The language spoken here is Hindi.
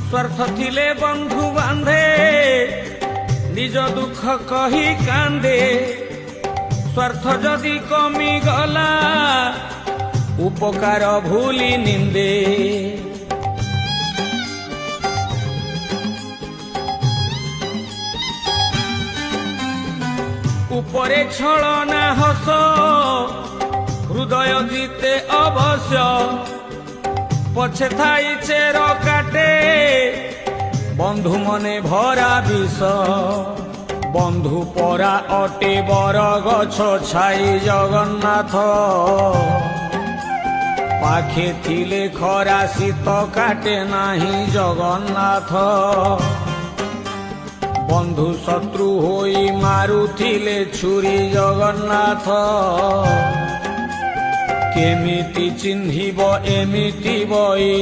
स्वार्थ थिले बंधु बांधे निज दुख कही कांदे स्वार्थ जदि कमी गला उपकार भूली निंदे उपरे छलना हस हृदय जीते अवश्य पछे थाई चेर काटे बंधु मने भरा विष बंधु परा अटे बर गछ छाई जगन्नाथ पाखे थिले खरा शीत काटे नाही जगन्नाथ बंधु शत्रु होई मारुथिले छुरी जगन्नाथ केमिति चिन्हिब एमिति बैरी।